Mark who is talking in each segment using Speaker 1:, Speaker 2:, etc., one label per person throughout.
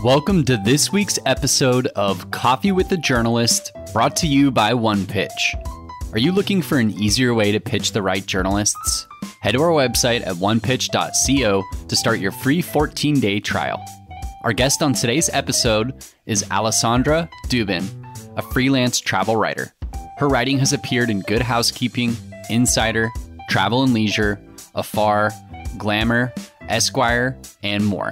Speaker 1: Welcome to this week's episode of Coffee with a Journalist, brought to you by One Pitch. Are you looking for an easier way to pitch the right journalists? Head to our website at onepitch.co to start your free 14-day trial. Our guest on today's episode is Alesandra Dubin, a freelance travel writer. Her writing has appeared in Good Housekeeping, Insider, Travel and Leisure, Afar, Glamour, Esquire, and more.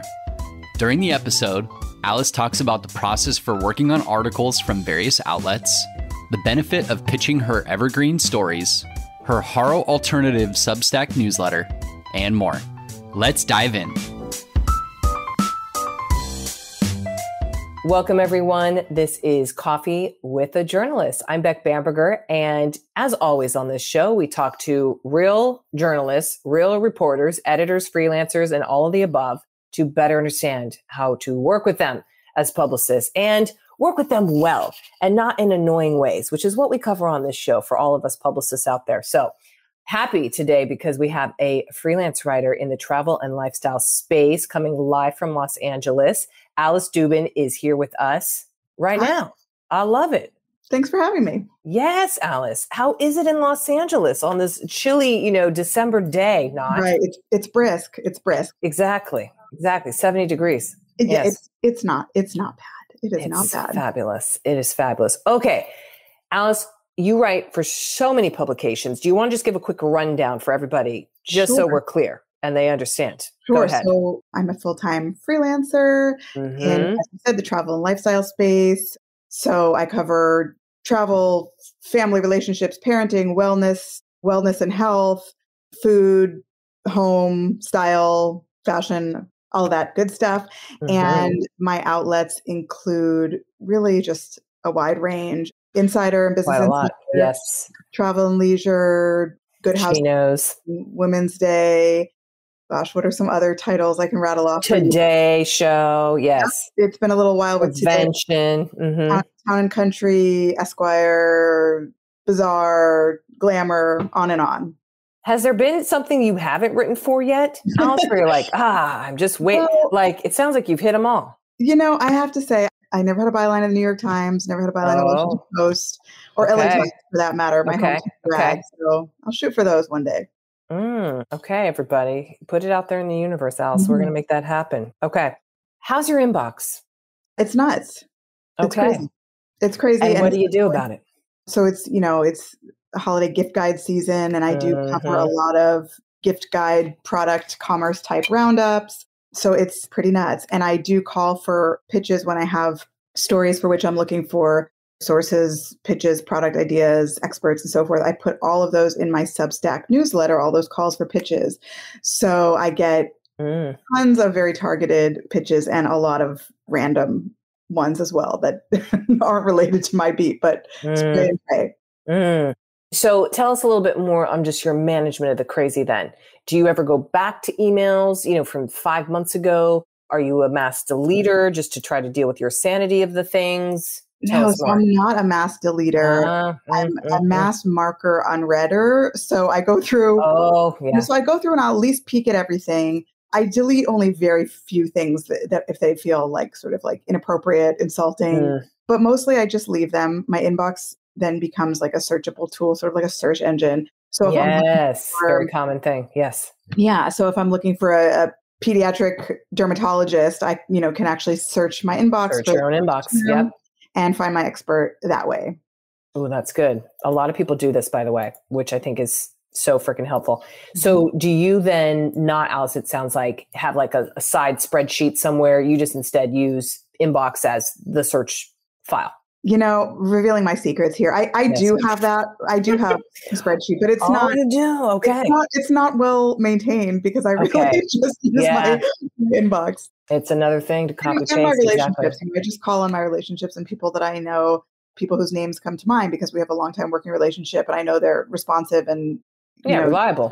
Speaker 1: During the episode, Alice talks about the process for working on articles from various outlets, the benefit of pitching her evergreen stories, her horror alternative Substack newsletter, and more. Let's dive in.
Speaker 2: Welcome, everyone. This is Coffee with a Journalist. I'm Beck Bamberger, and as always on this show, we talk to real journalists, real reporters, editors, freelancers, and all of the above to better understand how to work with them as publicists and work with them well and not in annoying ways, which is what we cover on this show for all of us publicists out there. So happy today because we have a freelance writer in the travel and lifestyle space coming live from Los Angeles. Alice Dubin is here with us right now. I love it.
Speaker 3: Thanks for having me.
Speaker 2: Yes, Alice. How is it in Los Angeles on this chilly, December day? Not
Speaker 3: right. It's brisk. It's brisk.
Speaker 2: Exactly. 70 degrees. Yes.
Speaker 3: It's not bad. It's not bad.
Speaker 2: Fabulous. It is fabulous. Okay. Alice, you write for so many publications. Do you want to just give a quick rundown for everybody, just so we're clear and they understand?
Speaker 3: Sure.
Speaker 2: Go ahead.
Speaker 3: So I'm a full-time freelancer in, as you said, the travel and lifestyle space. So I cover travel, family relationships, parenting, wellness and health, food, home, style, fashion, all of that good stuff. And my outlets include really just a wide range. Insider and Business Insider,
Speaker 2: yes. Travel
Speaker 3: and Leisure, Good
Speaker 2: Housekeeping,
Speaker 3: Women's Day. Gosh, what are some other titles I can rattle off?
Speaker 2: Today Show, yes.
Speaker 3: It's been a little while with
Speaker 2: Convention.
Speaker 3: Town and Country, Esquire, Bazaar, Glamour, on and on.
Speaker 2: Has there been something you haven't written for yet, Alice, where you're like, I'm just waiting? Well, it sounds like you've hit them all. I have to say, I never had a byline in the New York Times, never had a byline in the Washington Post, or LA Times for that matter. My home drag, so I'll shoot for those one day. Okay, everybody. Put it out there in the universe, Alice. We're going to make that happen. Okay. How's your inbox?
Speaker 3: It's nuts. It's crazy.
Speaker 2: And what do you do about it?
Speaker 3: So it's a holiday gift guide season, and I do cover a lot of gift guide product commerce type roundups. So it's pretty nuts. And I do call for pitches when I have stories for which I'm looking for sources, pitches, product ideas, experts, and so forth. I put all of those in my Substack newsletter, all those calls for pitches. So I get tons of very targeted pitches and a lot of random ones as well that aren't related to my beat, but it's great.
Speaker 2: So tell us a little bit more on just your management of the crazy then. Do you ever go back to emails, from 5 months ago? Are you a mass deleter just to try to dedeal with your sanity of the things?
Speaker 3: No, so I'm not a mass deleter. I'm a mass marker unreader. So I go through. So I go through and I'll at least peek at everything. I delete only very few things that if they feel like sort of like inappropriate, insulting, but mostly I just leave them. My inbox then becomes like a searchable tool, sort of like a search engine. So if
Speaker 2: very common thing. Yes.
Speaker 3: Yeah. So if I'm looking for a pediatric dermatologist, I can actually search my inbox.
Speaker 2: Search your own inbox. Yep.
Speaker 3: And find my expert that way.
Speaker 2: Oh, that's good. A lot of people do this, by the way, which I think is so freaking helpful. So do you then not, Alice, it sounds like, have like a side spreadsheet somewhere? You just instead use inbox as the search file?
Speaker 3: Revealing my secrets here. I do have that. I do have a spreadsheet, but it's not.
Speaker 2: You do? Okay.
Speaker 3: It's not well maintained because I really just use my inbox.
Speaker 2: It's another thing to copy paste.
Speaker 3: My relationships. I just call on my relationships and people that I know, people whose names come to mind because we have a long time working relationship, and I know they're responsive and
Speaker 2: reliable.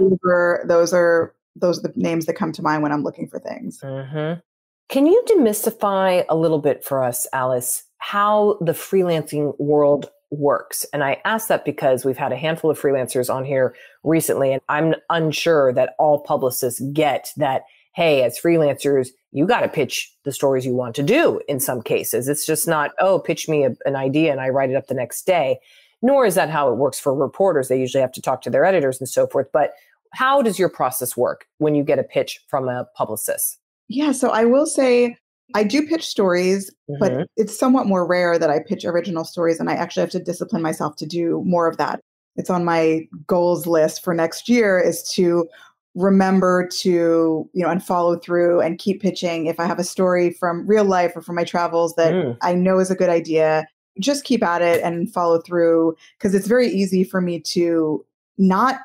Speaker 3: Those are the names that come to mind when I'm looking for things.
Speaker 2: Can you demystify a little bit for us, Alice, how the freelancing world works? And I ask that because we've had a handful of freelancers on here recently, and I'm unsure that all publicists get that, hey, as freelancers, you got to pitch the stories you want to do in some cases. It's just not, oh, pitch me an idea and I write it up the next day. Nor is that how it works for reporters. They usually have to talk to their editors and so forth. But how does your process work when you get a pitch from a publicist?
Speaker 3: Yeah, so I will say I do pitch stories, but it's somewhat more rare that I pitch original stories. And I actually have to discipline myself to do more of that. It's on my goals list for next year is to remember to, and follow through and keep pitching. If I have a story from real life or from my travels that I know is a good idea, just keep at it and follow through, because it's very easy for me to not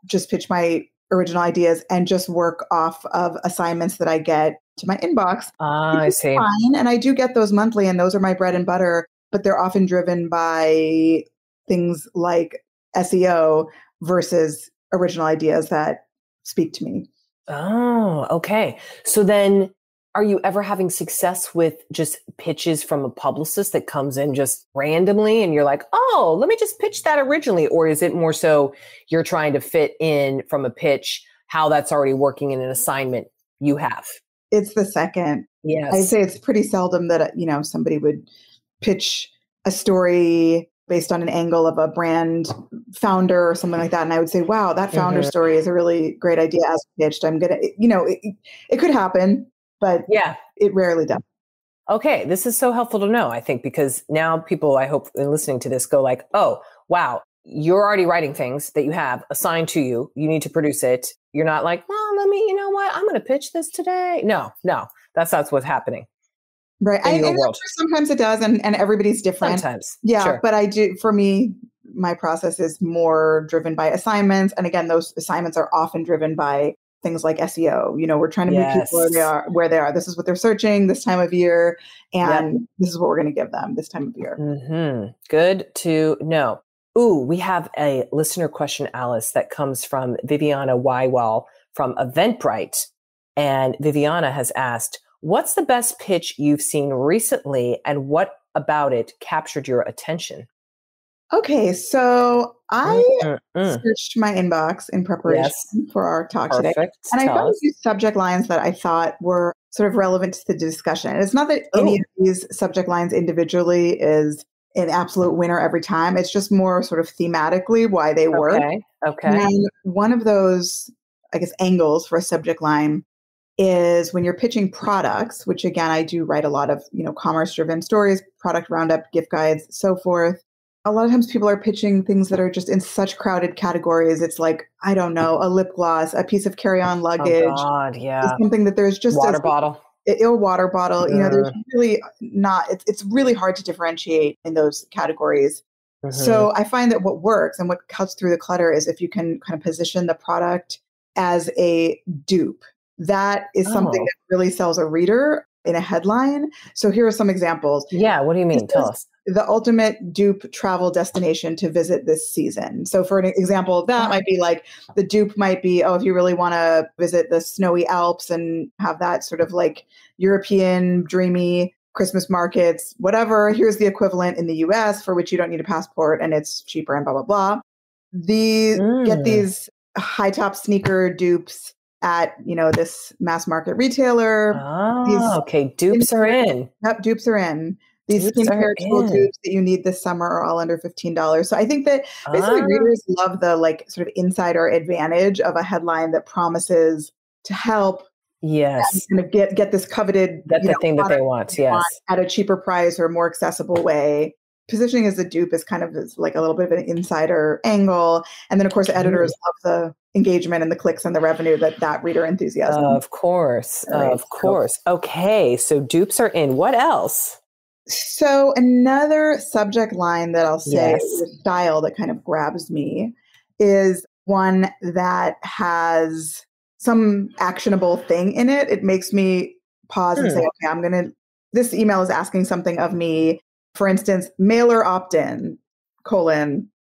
Speaker 3: just pitch my original ideas and just work off of assignments that I get to my inbox.
Speaker 2: I see.
Speaker 3: Fine. And I do get those monthly, and those are my bread and butter, but they're often driven by things like SEO versus original ideas that speak to me.
Speaker 2: Oh, okay. So then are you ever having success with just pitches from a publicist that comes in just randomly and you're like, oh, let me just pitch that originally? Or is it more so you're trying to fit in from a pitch how that's already working in an assignment you have?
Speaker 3: It's the second.
Speaker 2: Yes.
Speaker 3: I'd say it's pretty seldom that, somebody would pitch a story based on an angle of a brand founder or something like that. And I would say, wow, that founder story is a really great idea as pitched. I'm going to, it could happen, but yeah, it rarely does.
Speaker 2: Okay. This is so helpful to know, I think, because now people, I hope, in listening to this go like, oh, wow, you're already writing things that you have assigned to you. You need to produce it. You're not like, well, you know what? I'm going to pitch this today. No, that's what's happening.
Speaker 3: Right. Sometimes it does. And everybody's different.
Speaker 2: Sometimes.
Speaker 3: Yeah.
Speaker 2: Sure.
Speaker 3: But for me, my process is more driven by assignments. And again, those assignments are often driven by things like SEO. We're trying to meet people where they are. This is what they're searching this time of year. And this is what we're going to give them this time of year.
Speaker 2: Good to know. Ooh, we have a listener question, Alice, that comes from Viviana Wywall from Eventbrite. And Viviana has asked, what's the best pitch you've seen recently and what about it captured your attention?
Speaker 3: Okay, so I searched my inbox in preparation for our talk today. And I found a few subject lines that I thought were sort of relevant to the discussion. And it's not that any of these subject lines individually is an absolute winner every time. It's just more sort of thematically why they work.
Speaker 2: Okay.
Speaker 3: And one of those, I guess, angles for a subject line is when you're pitching products, which again, I do write a lot of, commerce-driven stories, product roundup, gift guides, so forth. A lot of times people are pitching things that are just in such crowded categories. It's like, I don't know, a lip gloss, a piece of carry-on luggage.
Speaker 2: Oh God, yeah.
Speaker 3: Something that there's just
Speaker 2: water bottle.
Speaker 3: A water bottle. There's really not, it's really hard to differentiate in those categories. So I find that what works and what cuts through the clutter is if you can kind of position the product as a dupe. That is something that really sells a reader in a headline. So here are some examples.
Speaker 2: Yeah. What do you mean? Tell us.
Speaker 3: The ultimate dupe travel destination to visit this season. So for an example of that might be like the dupe might be, if you really want to visit the snowy Alps and have that sort of like European dreamy Christmas markets, whatever, here's the equivalent in the US for which you don't need a passport and it's cheaper and blah, blah, blah. Get these high top sneaker dupes at, this mass market retailer.
Speaker 2: Okay. Dupes are in.
Speaker 3: Yep, dupes are in. These skincare tool tubes that you need this summer are all under $15. So I think that basically readers love the like sort of insider advantage of a headline that promises to help kind of get this coveted
Speaker 2: the thing that they want,
Speaker 3: at a cheaper price or a more accessible way. Positioning as a dupe is kind of like a little bit of an insider angle. And then, of course, editors love the engagement and the clicks and the revenue that reader enthusiasm.
Speaker 2: Of course. Okay. So dupes are in. What else?
Speaker 3: So another subject line that I'll say, the style that kind of grabs me is one that has some actionable thing in it. It makes me pause and say, okay, this email is asking something of me. For instance, mailer opt-in,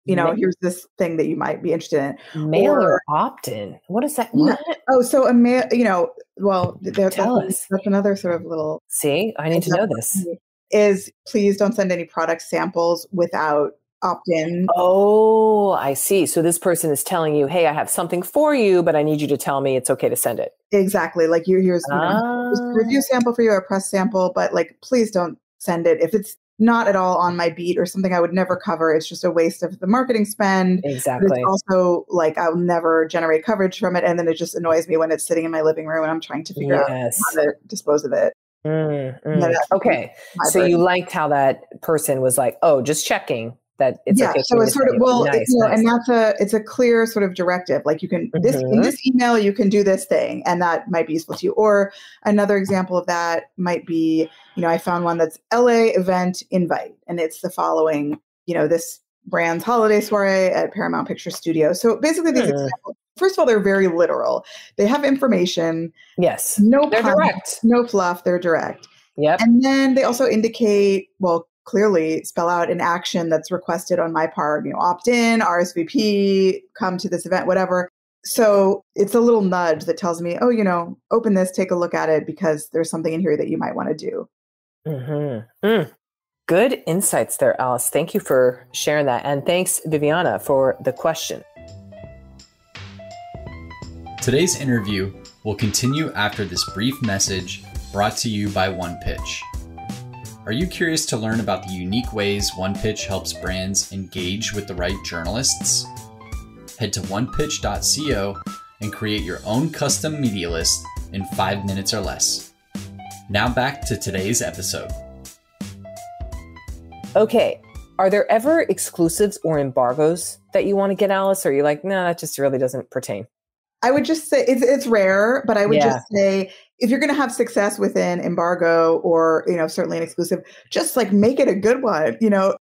Speaker 3: here's this thing that you might be interested in.
Speaker 2: Mailer opt-in? What is that? What?
Speaker 3: So a mail, tell us. That's another sort of little.
Speaker 2: See, I need to know this.
Speaker 3: Is please don't send any product samples without opt-in.
Speaker 2: Oh, I see. So this person is telling you, hey, I have something for you, but I need you to tell me it's okay to send it.
Speaker 3: Exactly. Like here's a review sample for you, a press sample, but like, please don't send it. If it's not at all on my beat or something I would never cover, it's just a waste of the marketing spend.
Speaker 2: Exactly.
Speaker 3: But it's also like, I'll never generate coverage from it. And then it just annoys me when it's sitting in my living room and I'm trying to figure out how to dispose of it.
Speaker 2: Okay. So you liked how that person was like, oh, just checking that it's okay.
Speaker 3: So it's sort of, and it's a clear sort of directive. Like you can, in this email, you can do this thing, and that might be useful to you. Or another example of that might be, I found one that's LA event invite, and it's the following, this brand's holiday soiree at Paramount Picture Studio. So basically these examples, first of all, they're very literal. They have information.
Speaker 2: Yes.
Speaker 3: They're direct. No fluff. They're direct.
Speaker 2: Yep.
Speaker 3: And then they also indicate, clearly spell out an action that's requested on my part, opt in, RSVP, come to this event, whatever. So it's a little nudge that tells me, open this, take a look at it, because there's something in here that you might want to do.
Speaker 2: Good insights there, Alice. Thank you for sharing that. And thanks, Viviana, for the question.
Speaker 1: Today's interview will continue after this brief message brought to you by OnePitch. Are you curious to learn about the unique ways OnePitch helps brands engage with the right journalists? Head to onepitch.co and create your own custom media list in 5 minutes or less. Now back to today's episode.
Speaker 2: Okay. Are there ever exclusives or embargoes that you want to get, Alice? Or are you like, no, that just really doesn't pertain?
Speaker 3: I would just say it's rare, but I would just say if you're going to have success with an embargo or, certainly an exclusive, just like make it a good one.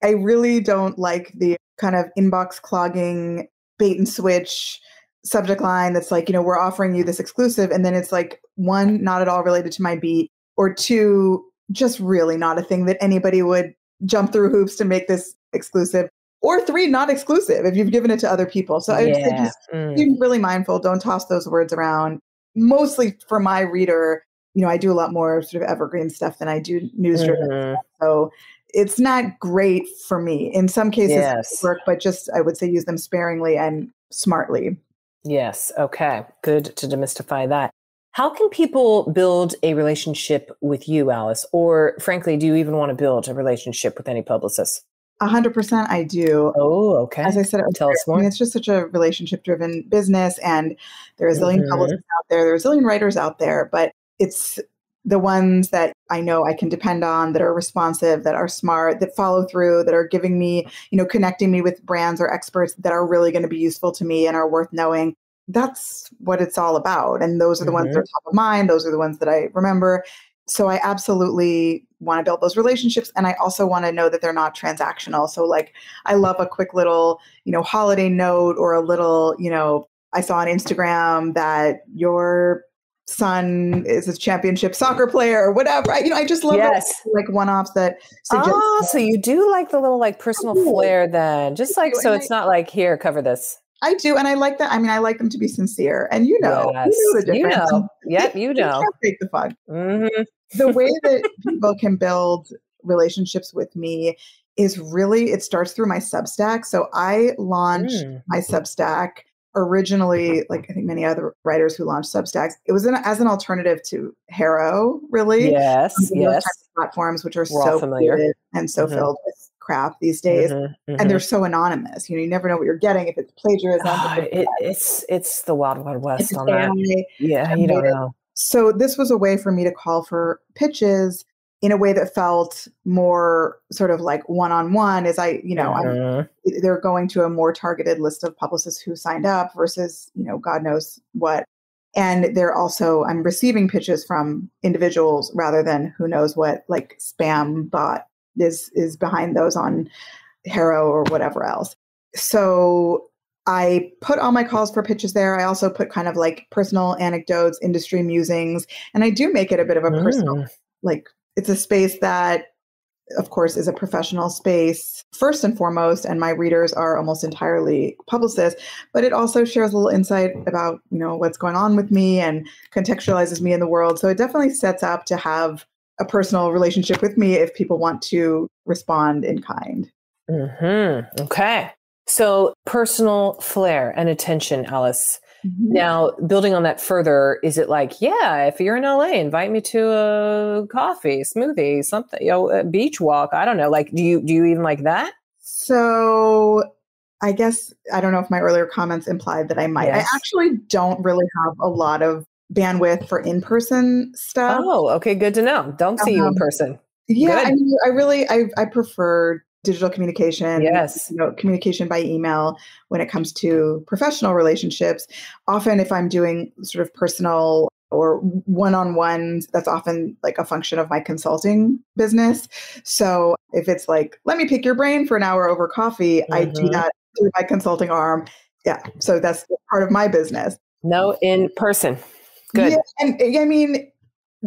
Speaker 3: I really don't like the kind of inbox clogging bait and switch subject line that's like, we're offering you this exclusive. And then it's like, one, not at all related to my beat, or two, just really not a thing that anybody would jump through hoops to make this exclusive. Or three, not exclusive if you've given it to other people. So I would say just be really mindful. Don't toss those words around. Mostly for my reader, I do a lot more sort of evergreen stuff than I do news-driven stuff. So it's not great for me. In some cases, it work, but just I would say use them sparingly and smartly.
Speaker 2: Yes. Okay. Good to demystify that. How can people build a relationship with you, Alice? Or frankly, do you even want to build a relationship with any publicist?
Speaker 3: 100% I do.
Speaker 2: Oh, okay.
Speaker 3: As I said,
Speaker 2: tell us more.
Speaker 3: It's just such a relationship-driven business, and there are a zillion publicists out there. There are a zillion writers out there, but it's the ones that I know I can depend on, that are responsive, that are smart, that follow through, that are giving me, connecting me with brands or experts that are really going to be useful to me and are worth knowing. That's what it's all about. And those are the ones that are top of mind. Those are the ones that I remember. So I absolutely want to build those relationships. And I also want to know that they're not transactional. So like, I love a quick little, holiday note, or a little, I saw on Instagram that your son is a championship soccer player or whatever. I just love like one-offs that suggest.
Speaker 2: Oh, so you do like the little like personal flair then, just like, so it's not like, here, cover this.
Speaker 3: I do. And I like that. I mean, I like them to be sincere, and you know the difference.
Speaker 2: Yep, you know.
Speaker 3: Take the fun. The way that people can build relationships with me is really, it starts through my Substack. So I launched my Substack originally, like I think many other writers who launched Substacks. It was as an alternative to Haro, really.
Speaker 2: Yes.
Speaker 3: Those types of platforms, which are so familiar and so filled with crap these days, and they're so anonymous. You never know what you're getting, if it's plagiarism.
Speaker 2: It's the wild west on that. Yeah, you don't know.
Speaker 3: So this was a way for me to call for pitches in a way that felt more sort of like one-on-one. As they're going to a more targeted list of publicists who signed up versus God knows what. And they're also, I'm receiving pitches from individuals rather than who knows what, like spam bot is behind those on Haro or whatever else. So I put all my calls for pitches there. I also put kind of like personal anecdotes, industry musings, and I do make it a bit of a personal, like it's a space that, of course, is a professional space first and foremost, and my readers are almost entirely publicists, but it also shares a little insight about, what's going on with me and contextualizes me in the world. So it definitely sets up to have a personal relationship with me if people want to respond in kind.
Speaker 2: Okay. So personal flair and attention, Alice. Now, building on that further, is it like, yeah, if you're in LA, invite me to a coffee, smoothie, something, a beach walk. I don't know. Like, do you even like that?
Speaker 3: So I guess, I don't know if my earlier comments implied that I might. Yes. I actually don't really have a lot of bandwidth for in-person stuff.
Speaker 2: Oh, okay. Good to know. Don't see you in person.
Speaker 3: Yeah. Good. I mean, I prefer digital communication,
Speaker 2: yes,
Speaker 3: communication by email when it comes to professional relationships. Often if I'm doing sort of personal or one-on-ones, that's often like a function of my consulting business. So if it's like, let me pick your brain for an hour over coffee, I do that through my consulting arm. Yeah. So that's part of my business.
Speaker 2: No, in person. Good.
Speaker 3: Yeah, and I mean,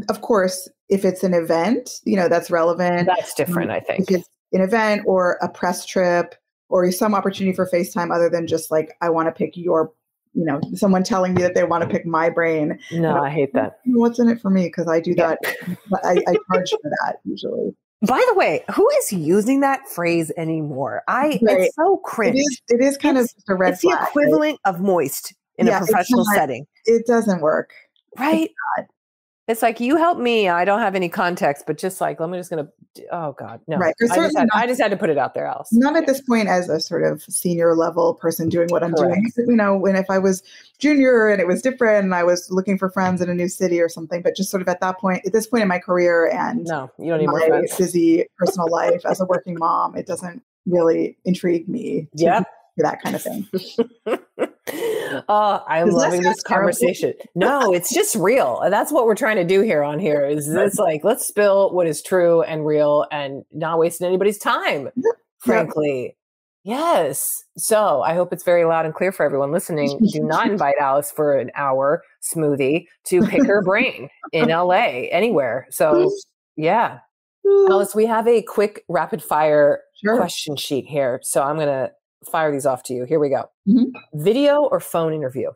Speaker 3: of course, if it's an event, that's relevant.
Speaker 2: That's different, I think.
Speaker 3: If it's an event or a press trip or some opportunity for FaceTime other than just like, I want to pick your, someone telling me that they want to pick my brain.
Speaker 2: No, I hate that.
Speaker 3: What's in it for me? Because I do that. I charge for that usually.
Speaker 2: By the way, who is using that phrase anymore? It's so cringe.
Speaker 3: It is kind of a red flag.
Speaker 2: It's the equivalent of moist in a professional setting.
Speaker 3: It doesn't work.
Speaker 2: Right? It's like, you help me. I don't have any context, but just like, oh God, no.
Speaker 3: Right.
Speaker 2: I just had to put it out there, Alice.
Speaker 3: Not at this point as a sort of senior level person doing what I'm doing. When if I was junior and it was different and I was looking for friends in a new city or something, but just sort of at this point in my career and
Speaker 2: no, you don't need more friends.
Speaker 3: Busy personal life as a working mom, it doesn't really intrigue me to do that kind of thing.
Speaker 2: Oh, I'm loving this conversation. No, it's just real. And that's what we're trying to do here on here is it's like, let's spill what is true and real and not wasting anybody's time, frankly. Yes. So I hope it's very loud and clear for everyone listening. Do not invite Alice for an hour smoothie to pick her brain in LA, anywhere. So yeah. Alice, we have a quick rapid fire question sheet here. So I'm going to fire these off to you. Here we go. Video or phone interview?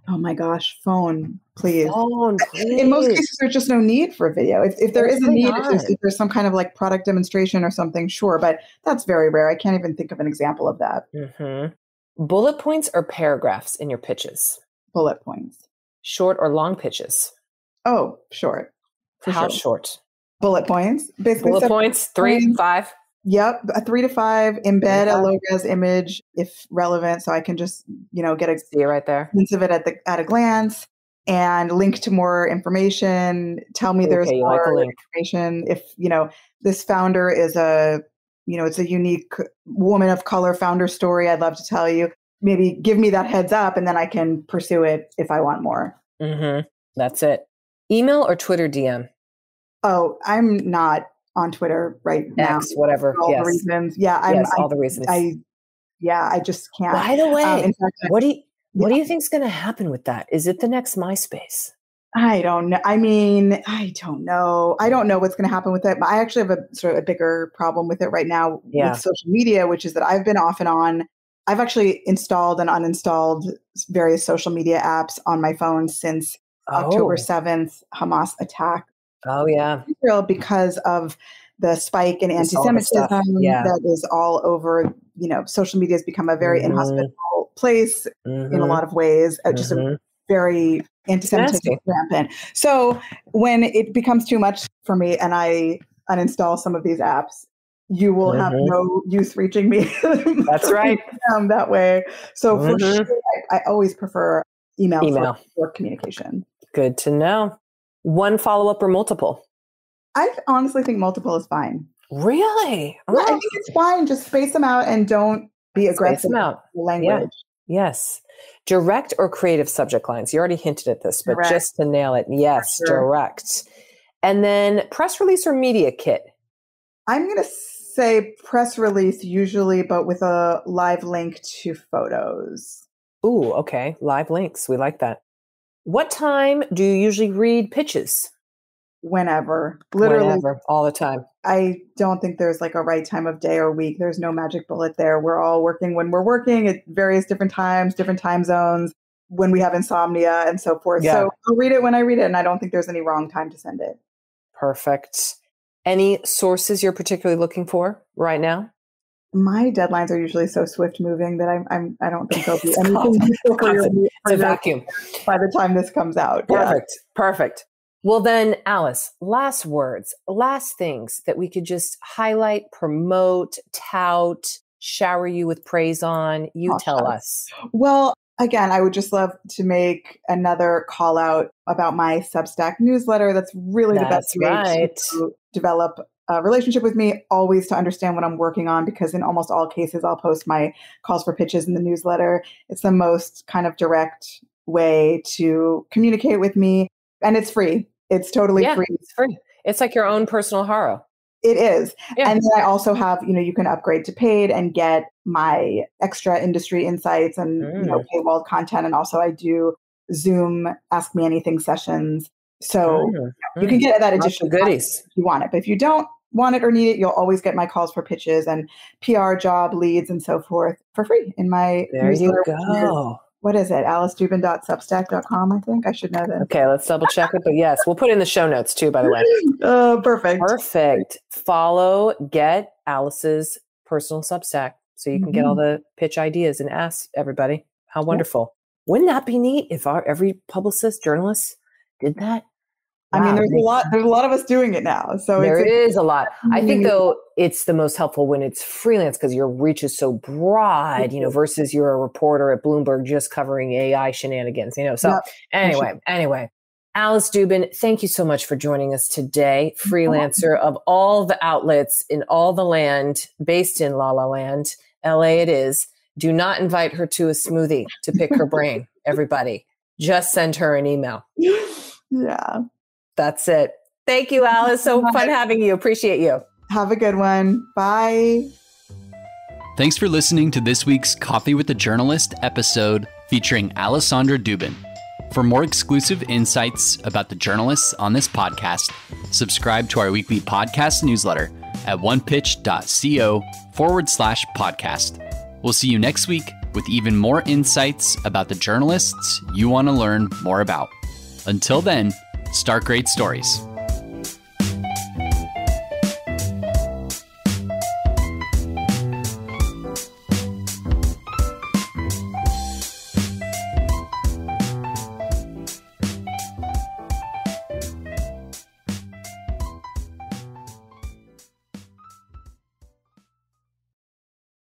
Speaker 3: Oh my gosh, phone, please.
Speaker 2: Phone, please.
Speaker 3: In most cases, there's just no need for video. If there is a need, if there's some kind of like product demonstration or something, sure. But that's very rare. I can't even think of an example of that.
Speaker 2: Bullet points or paragraphs in your pitches?
Speaker 3: Bullet points.
Speaker 2: Short or long pitches?
Speaker 3: Oh, short.
Speaker 2: How short?
Speaker 3: Bullet points. Basically,
Speaker 2: bullet points, 3, 5.
Speaker 3: Yep, a 3 to 5. Embed a low-res image if relevant, so I can just get a
Speaker 2: see it right there,
Speaker 3: sense of it at a glance, and link to more information. Tell me there's more information. If this founder is it's a unique woman of color founder story, I'd love to tell you. Maybe give me that heads up, and then I can pursue it if I want more.
Speaker 2: That's it. Email or Twitter DM?
Speaker 3: Oh, I'm not on Twitter right now.
Speaker 2: X, whatever.
Speaker 3: All the reasons. Yeah.
Speaker 2: All the reasons.
Speaker 3: I just can't.
Speaker 2: By the way, in fact, what do you think is going to happen with that? Is it the next MySpace?
Speaker 3: I don't know. I mean, I don't know. I don't know what's going to happen with it. But I actually have a sort of a bigger problem with it right now with social media, which is that I've been off and on. I've actually installed and uninstalled various social media apps on my phone since October 7th, Hamas attack.
Speaker 2: Oh, yeah.
Speaker 3: Israel, because of the spike in anti-Semitism that is all over, social media has become a very inhospitable place in a lot of ways, just a very anti-Semitism rampant. So when it becomes too much for me and I uninstall some of these apps, you will have no use reaching me.
Speaker 2: That's right.
Speaker 3: That way. So for sure, I always prefer email. For work communication.
Speaker 2: Good to know. One follow-up or multiple?
Speaker 3: I honestly think multiple is fine.
Speaker 2: Really?
Speaker 3: I think it's fine. Just space them out and don't be aggressive with language.
Speaker 2: Yeah. Yes. Direct or creative subject lines? You already hinted at this, but just to nail it. Yes, direct. And then press release or media kit? I'm going to say press release usually, but with a live link to photos. Ooh, okay. Live links. We like that. What time do you usually read pitches?
Speaker 3: Whenever. Literally.
Speaker 2: Whenever. All the time.
Speaker 3: I don't think there's like a right time of day or week. There's no magic bullet there. We're all working when we're working at various different times, different time zones, when we have insomnia and so forth. Yeah. So I'll read it when I read it, and I don't think there's any wrong time to send it.
Speaker 2: Perfect. Any sources you're particularly looking for right now?
Speaker 3: My deadlines are usually so swift moving that I don't think there'll be anything useful for your
Speaker 2: it's a vacuum
Speaker 3: by the time this comes out.
Speaker 2: Perfect. Well then, Alice, last words, last things that we could just highlight, promote, tout, shower you with praise on. You tell us.
Speaker 3: Well, again, I would just love to make another call out about my Substack newsletter. That's really the best way to develop a relationship with me, always to understand what I'm working on, because in almost all cases, I'll post my calls for pitches in the newsletter. It's the most kind of direct way to communicate with me. And it's free. It's totally free.
Speaker 2: It's free. It's like your own personal haro.
Speaker 3: It is. Yeah. And then I also have, you can upgrade to paid and get my extra industry insights and paywalled content. And also I do Zoom Ask Me Anything sessions. So you can get that additional goodies if you want it. But if you don't want it or need it, you'll always get my calls for pitches and PR job leads and so forth for free in my newsletter.
Speaker 2: There you go.
Speaker 3: What is it? AliceDubin.substack.com, I think. I should know that.
Speaker 2: Okay, let's double check it. But yes, we'll put it in the show notes too, by the way.
Speaker 3: Oh, perfect.
Speaker 2: Follow, get Alice's personal Substack so you can get all the pitch ideas and ask everybody. How wonderful. Wouldn't that be neat if every publicist, journalist did that?
Speaker 3: Wow. I mean, there's a lot of us doing it now. So
Speaker 2: there is a lot. I think though it's the most helpful when it's freelance because your reach is so broad, versus you're a reporter at Bloomberg just covering AI shenanigans, So anyway, Alice Dubin, thank you so much for joining us today. Freelancer of all the outlets in all the land, based in La La Land, LA it is. Do not invite her to a smoothie to pick her brain, everybody. Just send her an email.
Speaker 3: Yeah.
Speaker 2: That's it. Thank you, Alice. So fun having you. Appreciate you.
Speaker 3: Have a good one. Bye.
Speaker 1: Thanks for listening to this week's Coffee with the Journalist episode featuring Alesandra Dubin. For more exclusive insights about the journalists on this podcast, subscribe to our weekly podcast newsletter at onepitch.co/podcast. We'll see you next week with even more insights about the journalists you want to learn more about. Until then, start great stories.